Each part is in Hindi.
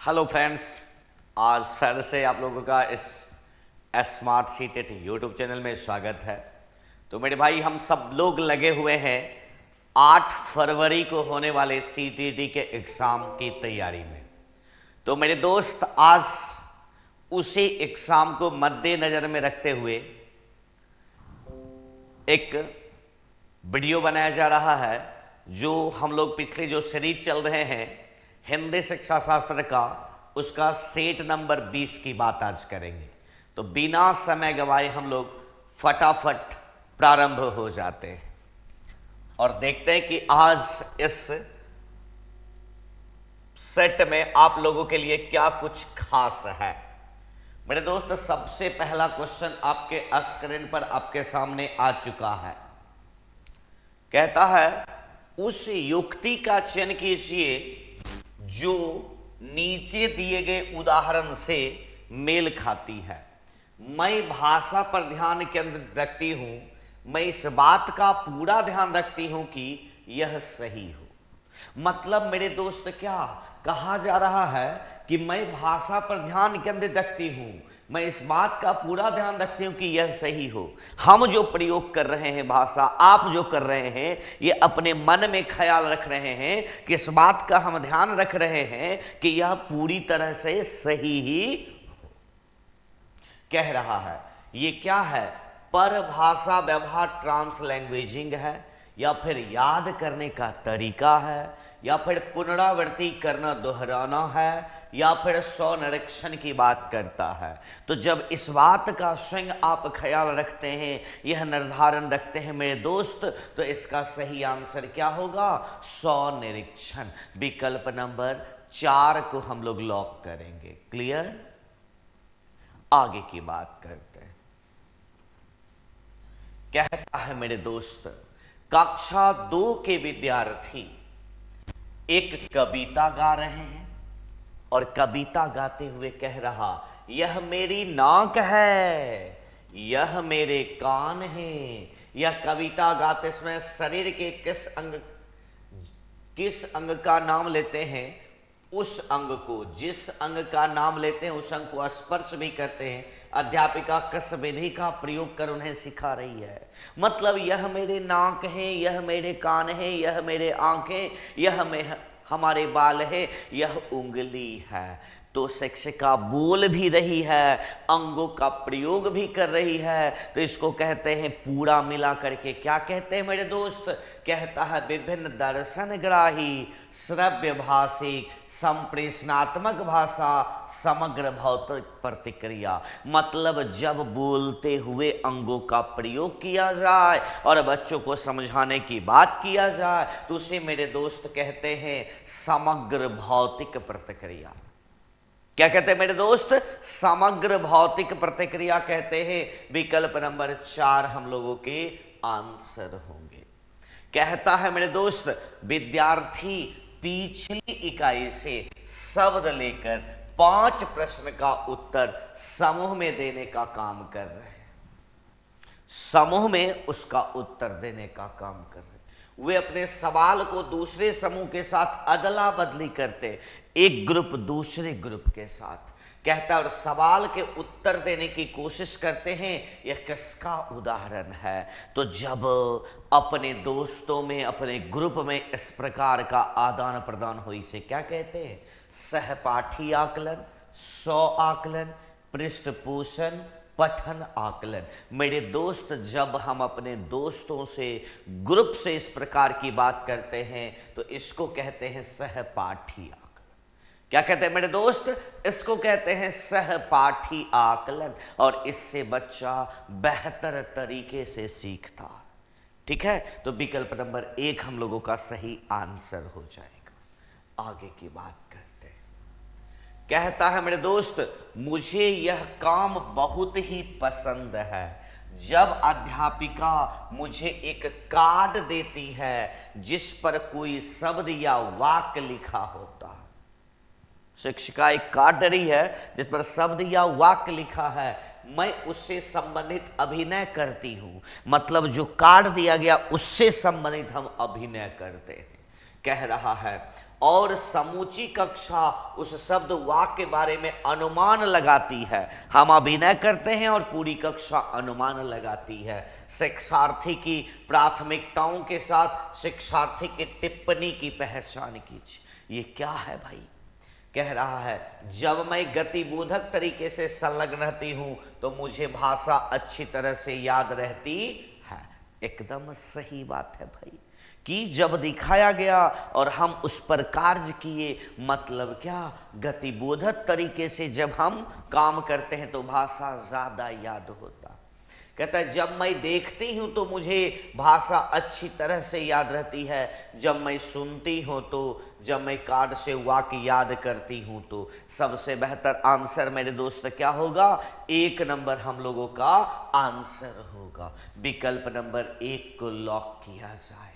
हेलो फ्रेंड्स, आज फिर से आप लोगों का इस स्मार्ट सीटेड यूट्यूब चैनल में स्वागत है। तो मेरे भाई, हम सब लोग लगे हुए हैं 8 फरवरी को होने वाले सीटीटी के एग्ज़ाम की तैयारी में। तो मेरे दोस्त, आज उसी एग्ज़ाम को मद्देनज़र में रखते हुए एक वीडियो बनाया जा रहा है, जो हम लोग पिछले जो सीरीज चल रहे हैं हिंदी शिक्षा शास्त्र का, उसका सेट नंबर 20 की बात आज करेंगे। तो बिना समय गवाए हम लोग फटाफट प्रारंभ हो जाते हैं और देखते हैं कि आज इस सेट में आप लोगों के लिए क्या कुछ खास है। मेरे दोस्त, सबसे पहला क्वेश्चन आपके स्क्रीन पर आपके सामने आ चुका है। कहता है, उस युक्ति का चयन कीजिए जो नीचे दिए गए उदाहरण से मेल खाती है। मैं भाषा पर ध्यान केंद्रित रखती हूं, मैं इस बात का पूरा ध्यान रखती हूं कि यह सही हो। मतलब मेरे दोस्त, क्या कहा जा रहा है कि मैं भाषा पर ध्यान केंद्रित रखती हूं, मैं इस बात का पूरा ध्यान रखती हूं कि यह सही हो। हम जो प्रयोग कर रहे हैं भाषा, आप जो कर रहे हैं, ये अपने मन में ख्याल रख रहे हैं कि इस बात का हम ध्यान रख रहे हैं कि यह पूरी तरह से सही ही हो। कह रहा है ये क्या है? परभाषा व्यवहार ट्रांसलैंग्वेजिंग है, या फिर याद करने का तरीका है, या फिर पुनरावृत्ति करना, दोहराना है, या फिर स्वनिरीक्षण की बात करता है। तो जब इस बात का स्वयं आप ख्याल रखते हैं, यह निर्धारण रखते हैं मेरे दोस्त, तो इसका सही आंसर क्या होगा? स्वनिरीक्षण। विकल्प नंबर 4 को हम लोग लॉक करेंगे। क्लियर? आगे की बात करते हैं। कहता है मेरे दोस्त, कक्षा 2 के विद्यार्थी एक कविता गा रहे हैं और कविता गाते हुए कह रहा, यह मेरी नाक है, यह मेरे कान हैं। यह कविता गाते समय शरीर के किस अंग का नाम लेते हैं, उस अंग को, जिस अंग का नाम लेते हैं उस अंग को स्पर्श भी करते हैं। अध्यापिका कस विधि का प्रयोग कर उन्हें सिखा रही है। मतलब यह मेरे नाक है, यह मेरे कान है, यह मेरे आंखें, यह हमारे बाल है, यह उंगली है। तो शिक्षिका बोल भी रही है, अंगों का प्रयोग भी कर रही है, तो इसको कहते हैं पूरा मिला करके क्या कहते हैं मेरे दोस्त? कहता है विभिन्न दर्शन ग्राही, श्रव्य भाषिक, संप्रेषणात्मक भाषा, समग्र भौतिक प्रतिक्रिया। मतलब जब बोलते हुए अंगों का प्रयोग किया जाए और बच्चों को समझाने की बात किया जाए, तो उसे मेरे दोस्त कहते हैं समग्र भौतिक प्रतिक्रिया। क्या कहते हैं मेरे दोस्त? समग्र भौतिक प्रतिक्रिया कहते हैं। विकल्प नंबर 4 हम लोगों के आंसर होंगे। कहता है मेरे दोस्त, विद्यार्थी पिछली इकाई से शब्द लेकर 5 प्रश्न का उत्तर समूह में देने का काम कर रहे हैं। समूह में उसका उत्तर देने का काम कर रहे हैं। वे अपने सवाल को दूसरे समूह के साथ अदला बदली करते, एक ग्रुप दूसरे ग्रुप के साथ। कहता है और सवाल के उत्तर देने की कोशिश करते हैं। यह किसका उदाहरण है? तो जब अपने दोस्तों में, अपने ग्रुप में इस प्रकार का आदान प्रदान हो, इसे क्या कहते हैं? सहपाठी आकलन, स्व आकलन, पृष्ठपोषण, पठन आकलन। मेरे दोस्त, जब हम अपने दोस्तों से, ग्रुप से इस प्रकार की बात करते हैं, तो इसको कहते हैं सहपाठी आकलन। क्या कहते हैं मेरे दोस्त? इसको कहते हैं सहपाठी आकलन, और इससे बच्चा बेहतर तरीके से सीखता। ठीक है? तो विकल्प नंबर 1 हम लोगों का सही आंसर हो जाएगा। आगे की बात करते हैं। कहता है मेरे दोस्त, मुझे यह काम बहुत ही पसंद है जब अध्यापिका मुझे एक कार्ड देती है जिस पर कोई शब्द या वाक्य लिखा होता है। शिक्षिका एक कार्ड दे रही है जिस पर शब्द या वाक्य लिखा है, मैं उससे संबंधित अभिनय करती हूं। मतलब जो कार्ड दिया गया उससे संबंधित हम अभिनय करते हैं। कह रहा है, और समूची कक्षा उस शब्द वाक्य के बारे में अनुमान लगाती है। हम अभिनय करते हैं और पूरी कक्षा अनुमान लगाती है। शिक्षार्थी की प्राथमिकताओं के साथ शिक्षार्थी की टिप्पणी की पहचान कीजिए। ये क्या है भाई? कह रहा है जब मैं गतिबोधक तरीके से संलग्न रहती हूं तो मुझे भाषा अच्छी तरह से याद रहती है। एकदम सही बात है भाई, कि जब दिखाया गया और हम उस पर कार्य किए, मतलब क्या, गतिबोधक तरीके से जब हम काम करते हैं तो भाषा ज्यादा याद होता। कहता है जब मैं देखती हूं तो मुझे भाषा अच्छी तरह से याद रहती है, जब मैं सुनती हूं तो, जब मैं कार्ड से वाक्य याद करती हूं तो। सबसे बेहतर आंसर मेरे दोस्त क्या होगा? 1 नंबर हम लोगों का आंसर होगा। विकल्प नंबर 1 को लॉक किया जाए।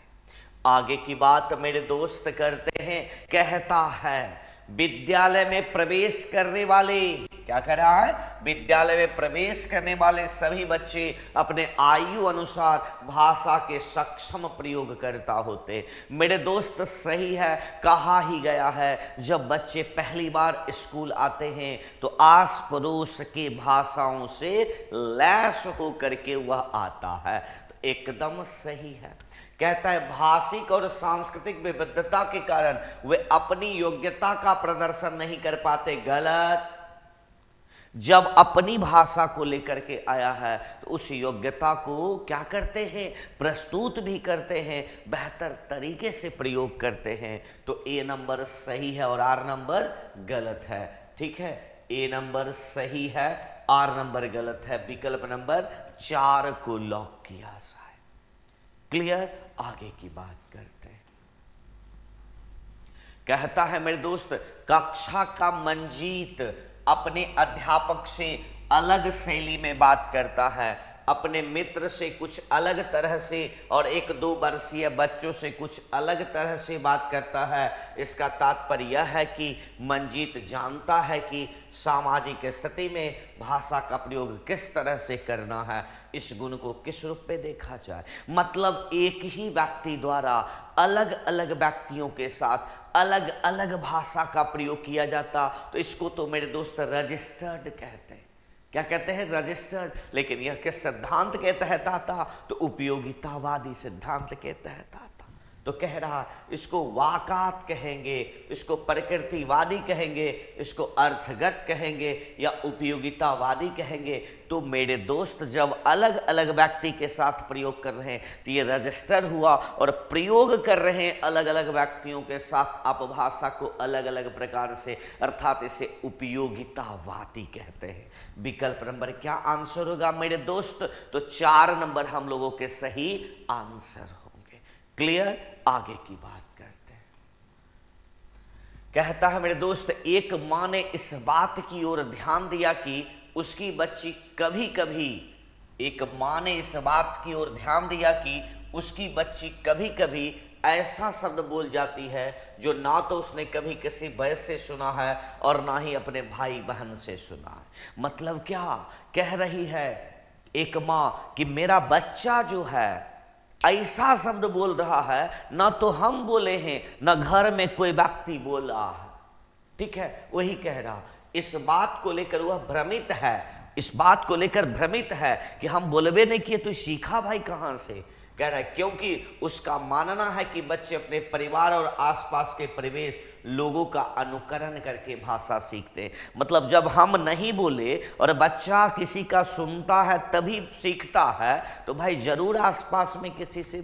आगे की बात मेरे दोस्त करते हैं। कहता है विद्यालय में प्रवेश करने वाले, क्या कह रहा है? विद्यालय में प्रवेश करने वाले सभी बच्चे अपने आयु अनुसार भाषा के सक्षम प्रयोगकर्ता होते। मेरे दोस्त सही है, कहा ही गया है जब बच्चे पहली बार स्कूल आते हैं तो आस पड़ोस के भाषाओं से लैस होकर के वह आता है। तो एकदम सही है। कहता है भाषिक और सांस्कृतिक विविधता के कारण वे अपनी योग्यता का प्रदर्शन नहीं कर पाते। गलत। जब अपनी भाषा को लेकर के आया है तो उस योग्यता को क्या करते हैं? प्रस्तुत भी करते हैं, बेहतर तरीके से प्रयोग करते हैं। तो ए नंबर सही है और आर नंबर गलत है। ठीक है, ए नंबर सही है, आर नंबर गलत है। विकल्प नंबर 4 को लॉक किया जाए। क्लियर? आगे की बात करते हैं। कहता है मेरे दोस्त कक्षा का मंजीत अपने अध्यापक से अलग शैली में बात करता है, अपने मित्र से कुछ अलग तरह से और 1-2 वर्षीय बच्चों से कुछ अलग तरह से बात करता है। इसका तात्पर्य यह है कि मंजीत जानता है कि सामाजिक स्थिति में भाषा का प्रयोग किस तरह से करना है। इस गुण को किस रूप में देखा जाए? मतलब एक ही व्यक्ति द्वारा अलग अलग व्यक्तियों के साथ अलग अलग भाषा का प्रयोग किया जाता, तो इसको तो मेरे दोस्त रजिस्टर्ड कहते हैं। क्या कहते हैं? रजिस्टर्ड। लेकिन यह किस सिद्धांत के तहत आता? तो उपयोगितावादी सिद्धांत के तहत आता। तो कह रहा इसको वाकात कहेंगे, इसको प्रकृतिवादी कहेंगे, इसको अर्थगत कहेंगे या उपयोगितावादी कहेंगे। तो मेरे दोस्त जब अलग अलग व्यक्ति के साथ प्रयोग कर रहे हैं तो ये रजिस्टर हुआ, और प्रयोग कर रहे हैं अलग अलग व्यक्तियों के साथ अपभाषा को अलग अलग प्रकार से, अर्थात इसे उपयोगितावादी कहते हैं। विकल्प नंबर क्या आंसर होगा मेरे दोस्त? तो 4 नंबर हम लोगों के सही आंसर होंगे। क्लियर? आगे की बात करते हैं। कहता है मेरे दोस्त एक मां ने इस बात की ओर ध्यान दिया कि उसकी बच्ची कभी कभी, एक मां ने इस बात की ओर ध्यान दिया कि उसकी बच्ची कभी कभी ऐसा शब्द बोल जाती है जो ना तो उसने कभी किसी वयस्क से सुना है और ना ही अपने भाई बहन से सुना है। मतलब क्या कह रही है एक मां कि मेरा बच्चा जो है ऐसा शब्द बोल रहा है ना तो हम बोले हैं ना घर में कोई व्यक्ति बोला है। ठीक है, वही कह रहा। इस बात को लेकर वह भ्रमित है, इस बात को लेकर भ्रमित है कि हम बोलबे नहीं किए तो सीखा भाई कहां से। कह रहा है क्योंकि उसका मानना है कि बच्चे अपने परिवार और आसपास के परिवेश लोगों का अनुकरण करके भाषा सीखते हैं। मतलब जब हम नहीं बोले और बच्चा किसी का सुनता है तभी सीखता है, तो भाई जरूर आसपास में किसी से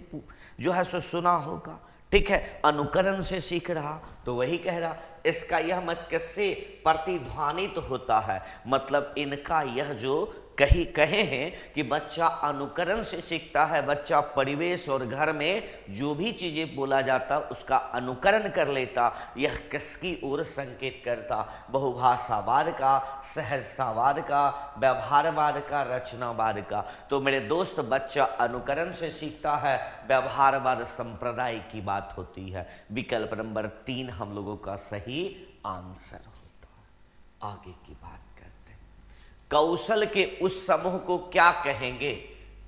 जो है सो सुना होगा। ठीक है, अनुकरण से सीख रहा। तो वही कह रहा इसका यह मत किससे प्रतिध्वनित होता है, मतलब इनका यह जो कहे हैं कि बच्चा अनुकरण से सीखता है। बच्चा परिवेश और घर में जो भी चीजें बोला जाता उसका अनुकरण कर लेता। यह किसकी ओर संकेत करता? बहुभाषावाद का, सहजतावाद का, व्यवहारवाद का, रचनावाद का। तो मेरे दोस्त बच्चा अनुकरण से सीखता है, व्यवहारवाद संप्रदाय की बात होती है। विकल्प नंबर 3 हम लोगों का सही आंसर होता है। आगे की बात, कौशल के उस समूह को क्या कहेंगे?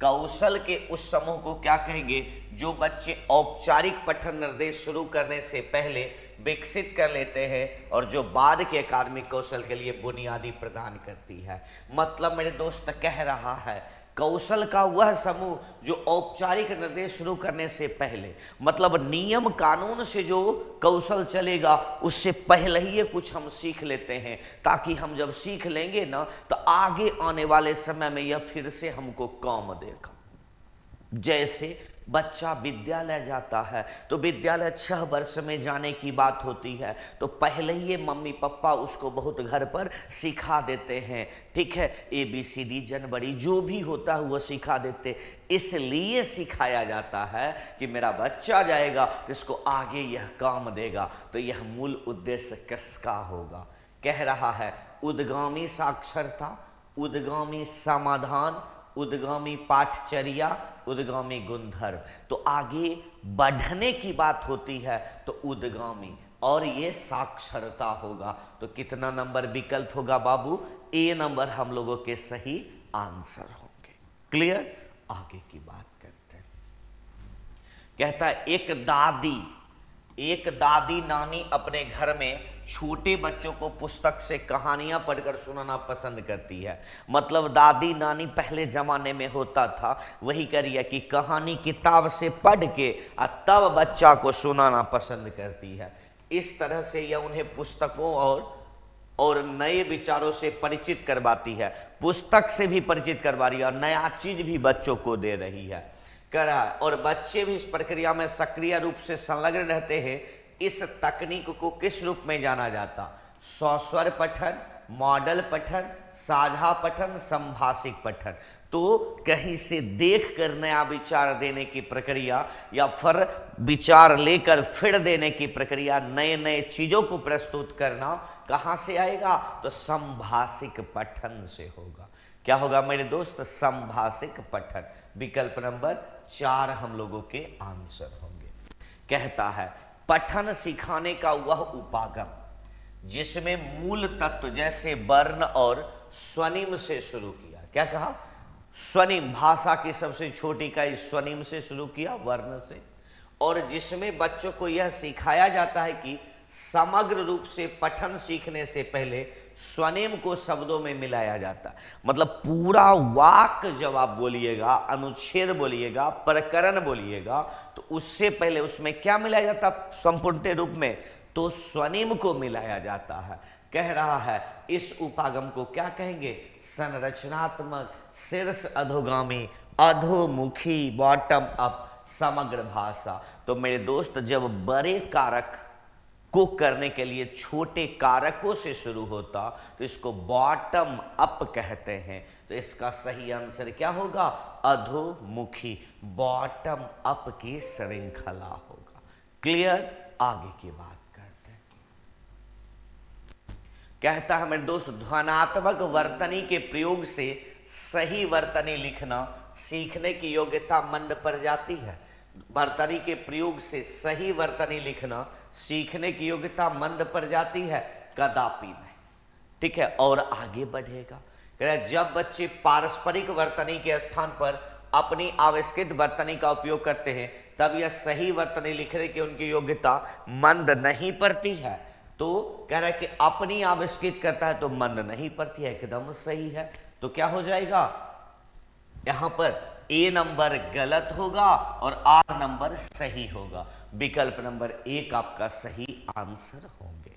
कौशल के उस समूह को क्या कहेंगे जो बच्चे औपचारिक पठन निर्देश शुरू करने से पहले विकसित कर लेते हैं और जो बाद के अकादमिक कौशल के लिए बुनियादी प्रदान करती है। मतलब मेरे दोस्त कह रहा है कौशल का वह समूह जो औपचारिक निर्देश शुरू करने से पहले, मतलब नियम कानून से जो कौशल चलेगा उससे पहले ही ये कुछ हम सीख लेते हैं, ताकि हम जब सीख लेंगे ना तो आगे आने वाले समय में यह फिर से हमको काम देगा। जैसे बच्चा विद्यालय जाता है तो विद्यालय 6 वर्ष में जाने की बात होती है, तो पहले ही मम्मी पापा उसको बहुत घर पर सिखा देते हैं, ठीक है, ABCD जनवरी जो भी होता है वो सिखा देते। इसलिए सिखाया जाता है कि मेरा बच्चा जाएगा तो इसको आगे यह काम देगा। तो यह मूल उद्देश्य किसका होगा? कह रहा है उद्गामी साक्षरता, उद्गामी समाधान, उद्गामी पाठचर्या, उद्गामी गुणधर्म। तो आगे बढ़ने की बात होती है तो उद्गामी, और ये साक्षरता होगा। तो कितना नंबर विकल्प होगा बाबू? ए नंबर हम लोगों के सही आंसर होंगे। क्लियर? आगे की बात करते हैं। कहता है एक दादी नानी अपने घर में छोटे बच्चों को पुस्तक से कहानियां पढ़कर सुनाना पसंद करती है। मतलब दादी नानी पहले जमाने में होता था वही करिए कि कहानी किताब से पढ़ के तब बच्चा को सुनाना पसंद करती है। इस तरह से यह उन्हें पुस्तकों और नए विचारों से परिचित करवाती है, पुस्तक से भी परिचित करवा रही है और नया चीज भी बच्चों को दे रही है करा। और बच्चे भी इस प्रक्रिया में सक्रिय रूप से संलग्न रहते हैं। इस तकनीक को किस रूप में जाना जाता? स्वस्वर पठन, मॉडल पठन, साझा पठन, संभाषिक पठन। तो कहीं से देख कर नया विचार देने की प्रक्रिया या फिर विचार लेकर फिर देने की प्रक्रिया, नए नए चीजों को प्रस्तुत करना कहां से आएगा? तो संभाषिक पठन से होगा। क्या होगा मेरे दोस्त? संभाषिक पठन। विकल्प नंबर 4 हम लोगों के आंसर होंगे। कहता है पठन सिखाने का वह उपागम जिसमें मूल तत्व जैसे वर्ण और स्वनिम से शुरू किया। क्या कहा? स्वनिम, भाषा की सबसे छोटी इकाई स्वनिम से शुरू किया, वर्ण से, और जिसमें बच्चों को यह सिखाया जाता है कि समग्र रूप से पठन सीखने से पहले स्वनिम को शब्दों में मिलाया जाता है। मतलब पूरा वाक्य जब आप बोलिएगा, अनुच्छेद बोलिएगा, प्रकरण बोलिएगा, तो उससे पहले उसमें क्या मिलाया जाता है? संपूर्ण रूप में तो स्वनिम को मिलाया जाता है। कह रहा है इस उपागम को क्या कहेंगे? संरचनात्मक, शीर्ष अधोगामी, अधोमुखी, बॉटम अप समग्र भाषा। तो मेरे दोस्त जब बड़े कारक को करने के लिए छोटे कारकों से शुरू होता तो इसको बॉटम अप कहते हैं। तो इसका सही आंसर क्या होगा? अधोमुखी, बॉटम अप की श्रृंखला होगा। क्लियर? आगे की बात करते हैं। कहता है मेरे दोस्त ध्वनात्मक वर्तनी के प्रयोग से सही वर्तनी लिखना सीखने की योग्यता मंद पड़ जाती है। वर्तनी के प्रयोग से सही वर्तनी लिखना सीखने की योग्यता मंद पड़ जाती है? कदापि नहीं। ठीक है, और आगे बढ़ेगा। कह रहा है जब बच्चे पारस्परिक वर्तनी के स्थान पर अपनी आविष्कृत वर्तनी का उपयोग करते हैं तब यह सही वर्तनी लिखने की उनकी योग्यता मंद नहीं पड़ती है। तो कह रहा है कि अपनी आविष्कृत करता है तो मंद नहीं पड़ती है, एकदम सही है। तो क्या हो जाएगा यहां पर? ए नंबर गलत होगा और आर नंबर सही होगा। विकल्प नंबर 1 आपका सही आंसर होंगे।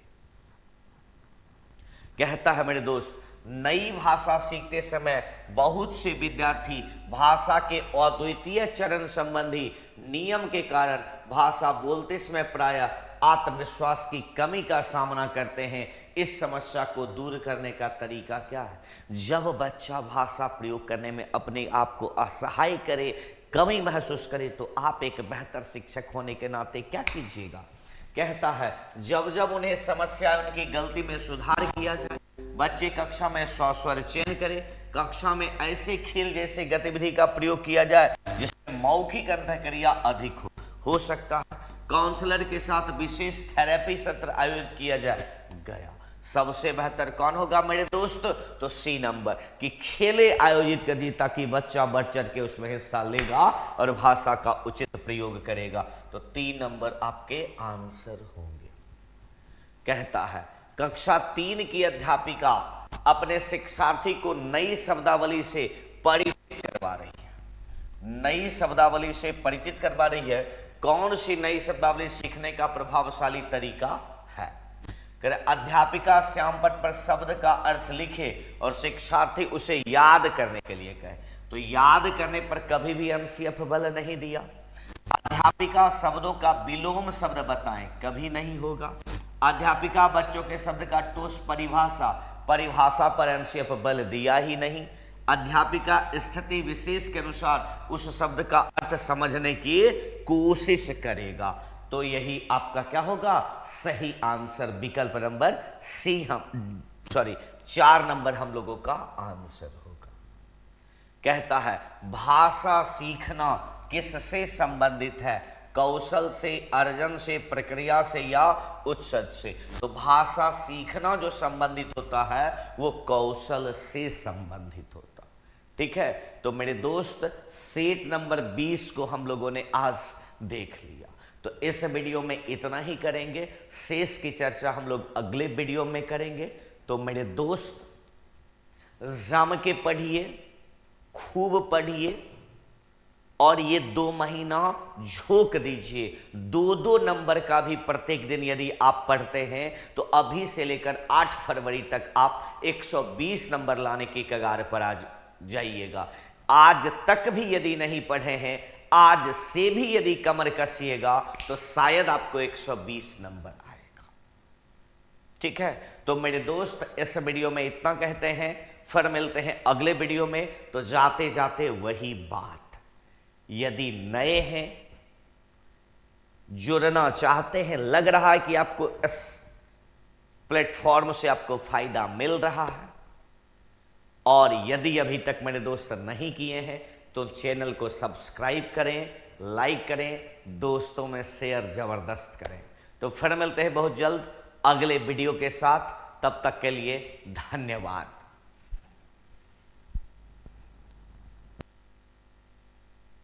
कहता है मेरे दोस्त नई भाषा सीखते समय बहुत से विद्यार्थी भाषा के अद्वितीय चरण संबंधी नियम के कारण भाषा बोलते समय प्रायः आत्मविश्वास की कमी का सामना करते हैं। इस समस्या को दूर करने का तरीका क्या है? जब बच्चा भाषा प्रयोग करने में अपने आप को असहाय करे, कमी महसूस करे, तो आप एक बेहतर शिक्षक होने के नाते क्या कीजिएगा? कहता है जब जब उन्हें समस्या, उनकी गलती में सुधार किया जाए, बच्चे कक्षा में स्वस्वर चयन करे, कक्षा में ऐसे खेल जैसे गतिविधि का प्रयोग किया जाए जिसमें मौखिक अंतःक्रिया अधिक हो सकता है, काउंसलर के साथ विशेष थेरेपी सत्र आयोजित किया जाए। गया सबसे बेहतर कौन होगा मेरे दोस्त? तो सी नंबर कि खेले आयोजित कर दी ताकि बच्चा बढ़ चढ़ के उसमें हिस्सा लेगा और भाषा का उचित प्रयोग करेगा। तो 3 नंबर आपके आंसर होंगे। कहता है कक्षा 3 की अध्यापिका अपने शिक्षार्थी को नई शब्दावली से परिचित करवा रही है। नई शब्दावली से परिचित करवा रही है। कौन सी नई शब्दावली सीखने का प्रभावशाली तरीका है? अध्यापिका श्यामपट्ट पर शब्द का अर्थ लिखे और शिक्षार्थी उसे याद करने के लिए कहे। तो याद करने पर कभी भी एमसीएफ बल नहीं दिया। अध्यापिका शब्दों का विलोम शब्द बताएं, कभी नहीं होगा। अध्यापिका बच्चों के शब्द का ठोस परिभाषा पर एमसीएफ बल दिया ही नहीं। अध्यापिका स्थिति विशेष के अनुसार उस शब्द का अर्थ समझने की कोशिश करेगा। तो यही आपका क्या होगा? सही आंसर विकल्प नंबर सी। 4 नंबर हम लोगों का आंसर होगा। कहता है भाषा सीखना किससे संबंधित है? कौशल से, अर्जन से, प्रक्रिया से या उत्सद से? तो भाषा सीखना जो संबंधित होता है वो कौशल से संबंधित होता। ठीक है, तो मेरे दोस्त सेट नंबर 20 को हम लोगों ने आज देख लिया। तो इस वीडियो में इतना ही करेंगे, शेष की चर्चा हम लोग अगले वीडियो में करेंगे। तो मेरे दोस्त जम के पढ़िए, खूब पढ़िए और ये 2 महीना झोंक दीजिए। 2-2 नंबर का भी प्रत्येक दिन यदि आप पढ़ते हैं तो अभी से लेकर 8 फरवरी तक आप 120 नंबर लाने की कगार पर आ जाइएगा। आज तक भी यदि नहीं पढ़े हैं, आज से भी यदि कमर कसिएगा तो शायद आपको 120 नंबर आएगा। ठीक है, तो मेरे दोस्त इस वीडियो में इतना कहते हैं, फिर मिलते हैं अगले वीडियो में। तो जाते जाते वही बात, यदि नए हैं, जुड़ना चाहते हैं, लग रहा है कि आपको इस प्लेटफॉर्म से आपको फायदा मिल रहा है, और यदि अभी तक मेरे दोस्त नहीं किए हैं तो चैनल को सब्सक्राइब करें, लाइक करें, दोस्तों में शेयर जबरदस्त करें। तो फिर मिलते हैं बहुत जल्द अगले वीडियो के साथ। तब तक के लिए धन्यवाद।